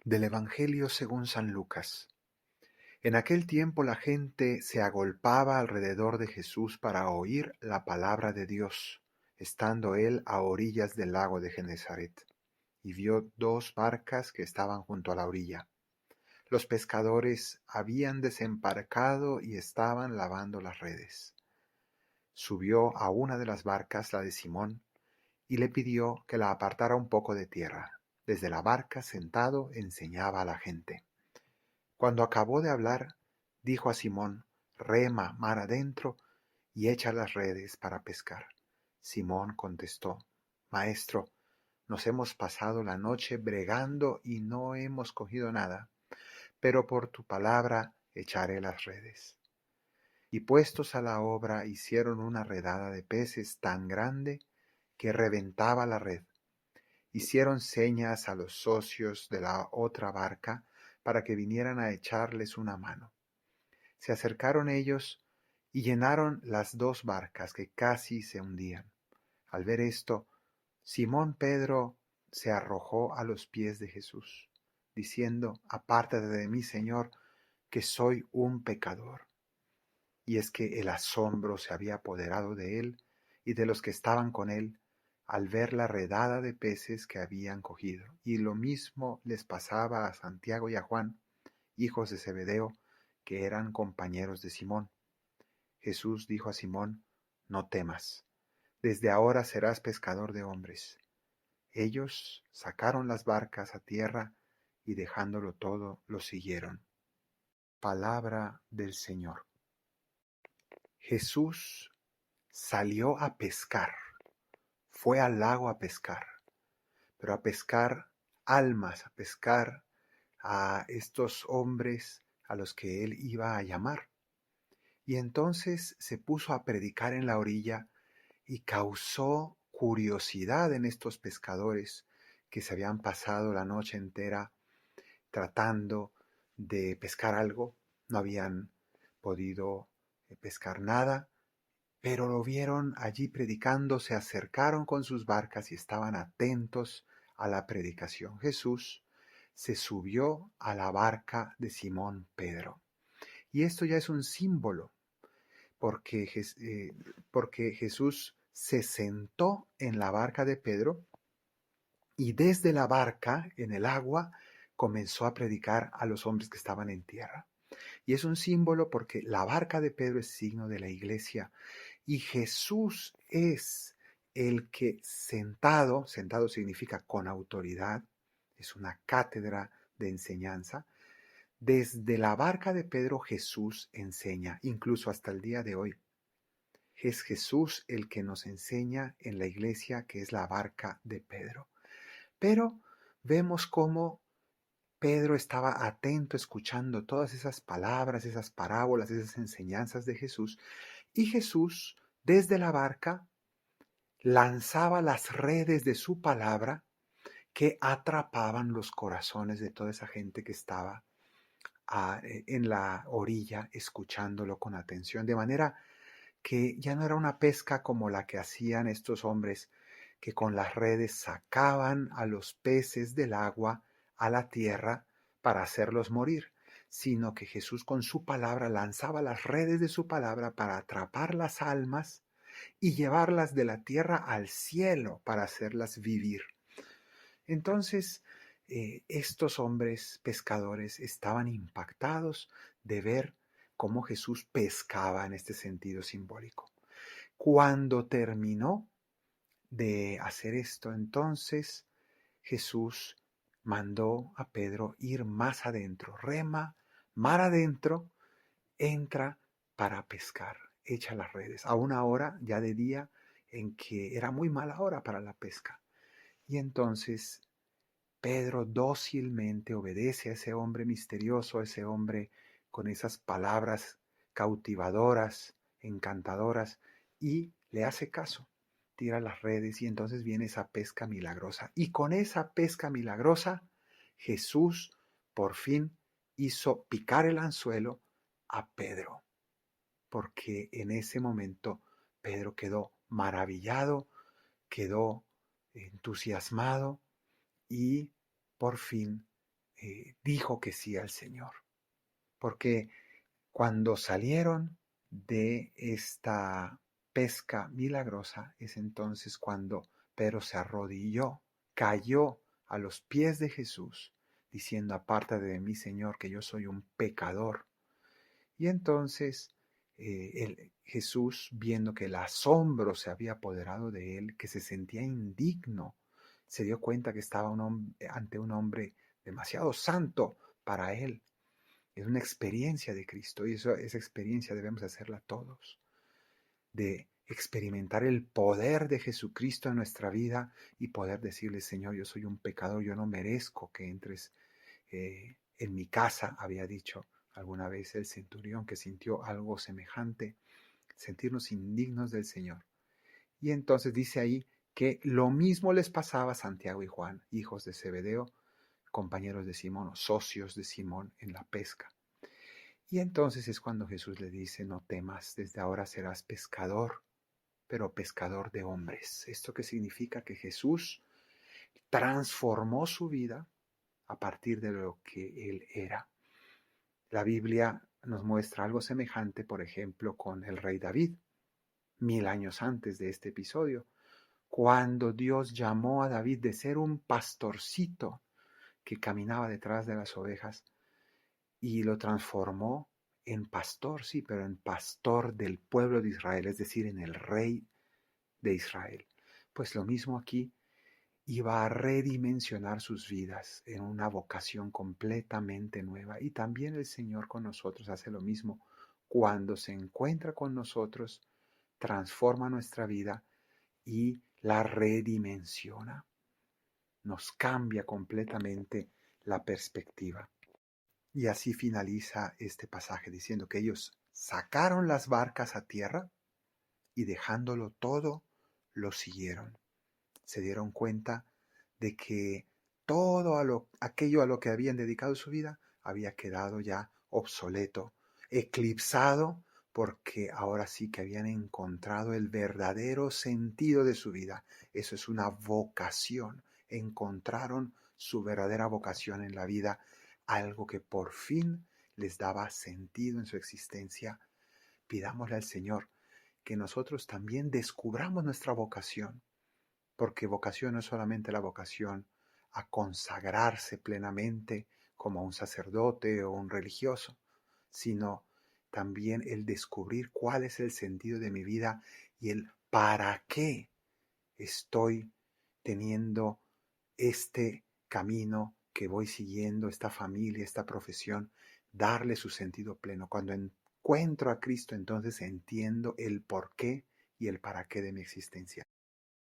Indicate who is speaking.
Speaker 1: Del Evangelio según San Lucas. En aquel tiempo la gente se agolpaba alrededor de Jesús para oír la palabra de Dios, estando él a orillas del lago de Genesaret, y vio dos barcas que estaban junto a la orilla. Los pescadores habían desembarcado y estaban lavando las redes. Subió a una de las barcas, la de Simón, y le pidió que la apartara un poco de tierra. Desde la barca, sentado, enseñaba a la gente. Cuando acabó de hablar, dijo a Simón: «Rema mar adentro y echa las redes para pescar». Simón contestó: «Maestro, nos hemos pasado la noche bregando y no hemos cogido nada, pero por tu palabra echaré las redes». Y puestos a la obra, hicieron una redada de peces tan grande que reventaba la red. Hicieron señas a los socios de la otra barca para que vinieran a echarles una mano. Se acercaron ellos y llenaron las dos barcas, que casi se hundían. Al ver esto, Simón Pedro se arrojó a los pies de Jesús, diciendo: «Apártate de mí, Señor, que soy un pecador». Y es que el asombro se había apoderado de él y de los que estaban con él, al ver la redada de peces que habían cogido. Y lo mismo les pasaba a Santiago y a Juan, hijos de Zebedeo, que eran compañeros de Simón. Jesús dijo a Simón: «No temas, desde ahora serás pescador de hombres». Ellos sacaron las barcas a tierra y, dejándolo todo, lo siguieron. Palabra del Señor. Jesús salió a pescar, fue al lago a pescar, pero a pescar almas, a pescar a estos hombres a los que él iba a llamar. Y entonces se puso a predicar en la orilla y causó curiosidad en estos pescadores que se habían pasado la noche entera tratando de pescar algo. No habían podido pescar nada, pero lo vieron allí predicando, se acercaron con sus barcas y estaban atentos a la predicación. Jesús se subió a la barca de Simón Pedro. Y esto ya es un símbolo, porque, porque Jesús se sentó en la barca de Pedro y desde la barca, en el agua, comenzó a predicar a los hombres que estaban en tierra. Y es un símbolo porque la barca de Pedro es signo de la iglesia. Y Jesús es el que sentado significa con autoridad, es una cátedra de enseñanza. Desde la barca de Pedro Jesús enseña, incluso hasta el día de hoy. Es Jesús el que nos enseña en la iglesia, que es la barca de Pedro. Pero vemos cómo Pedro estaba atento, escuchando todas esas palabras, esas parábolas, esas enseñanzas de Jesús. Y Jesús, desde la barca, lanzaba las redes de su palabra que atrapaban los corazones de toda esa gente que estaba en la orilla escuchándolo con atención, de manera que ya no era una pesca como la que hacían estos hombres, que con las redes sacaban a los peces del agua a la tierra para hacerlos morir, sino que Jesús con su palabra lanzaba las redes de su palabra para atrapar las almas y llevarlas de la tierra al cielo para hacerlas vivir. Entonces, estos hombres pescadores estaban impactados de ver cómo Jesús pescaba en este sentido simbólico. Cuando terminó de hacer esto, entonces Jesús mandó a Pedro ir más adentro, rema mar adentro, entra para pescar, echa las redes, a una hora ya de día en que era muy mala hora para la pesca. Y entonces Pedro dócilmente obedece a ese hombre misterioso, a ese hombre con esas palabras cautivadoras, encantadoras, y le hace caso, tira las redes y entonces viene esa pesca milagrosa. Y con esa pesca milagrosa, Jesús por fin hizo picar el anzuelo a Pedro, porque en ese momento Pedro quedó maravillado, quedó entusiasmado y por fin dijo que sí al Señor. Porque cuando salieron de esta pesca milagrosa, es entonces cuando Pedro se arrodilló, cayó a los pies de Jesús, diciendo: apártate de mí, Señor, que yo soy un pecador. Y entonces Jesús, viendo que el asombro se había apoderado de él, que se sentía indigno, se dio cuenta que estaba ante un hombre demasiado santo para él. Es una experiencia de Cristo, y esa experiencia debemos hacerla todos, de experimentar el poder de Jesucristo en nuestra vida y poder decirle: Señor, yo soy un pecador, yo no merezco que entres en mi casa. Había dicho alguna vez el centurión que sintió algo semejante, sentirnos indignos del Señor. Y entonces dice ahí que lo mismo les pasaba a Santiago y Juan, hijos de Zebedeo, compañeros de Simón o socios de Simón en la pesca. Y entonces es cuando Jesús le dice: no temas, desde ahora serás pescador, pero pescador de hombres. ¿Esto qué significa? Que Jesús transformó su vida a partir de lo que él era. La Biblia nos muestra algo semejante, por ejemplo, con el rey David, 1000 años antes de este episodio, cuando Dios llamó a David de ser un pastorcito que caminaba detrás de las ovejas y lo transformó en pastor, sí, pero en pastor del pueblo de Israel, es decir, en el rey de Israel. Pues lo mismo aquí, iba a redimensionar sus vidas en una vocación completamente nueva. Y también el Señor con nosotros hace lo mismo. Cuando se encuentra con nosotros, transforma nuestra vida y la redimensiona. Nos cambia completamente la perspectiva. Y así finaliza este pasaje diciendo que ellos sacaron las barcas a tierra y dejándolo todo, lo siguieron. Se dieron cuenta de que todo aquello a lo que habían dedicado su vida había quedado ya obsoleto, eclipsado, porque ahora sí que habían encontrado el verdadero sentido de su vida. Eso es una vocación. Encontraron su verdadera vocación en la vida, algo que por fin les daba sentido en su existencia. Pidámosle al Señor que nosotros también descubramos nuestra vocación, porque vocación no es solamente la vocación a consagrarse plenamente como un sacerdote o un religioso, sino también el descubrir cuál es el sentido de mi vida y el para qué estoy teniendo este camino que voy siguiendo, esta familia, esta profesión, darle su sentido pleno. Cuando encuentro a Cristo, entonces entiendo el por qué y el para qué de mi existencia.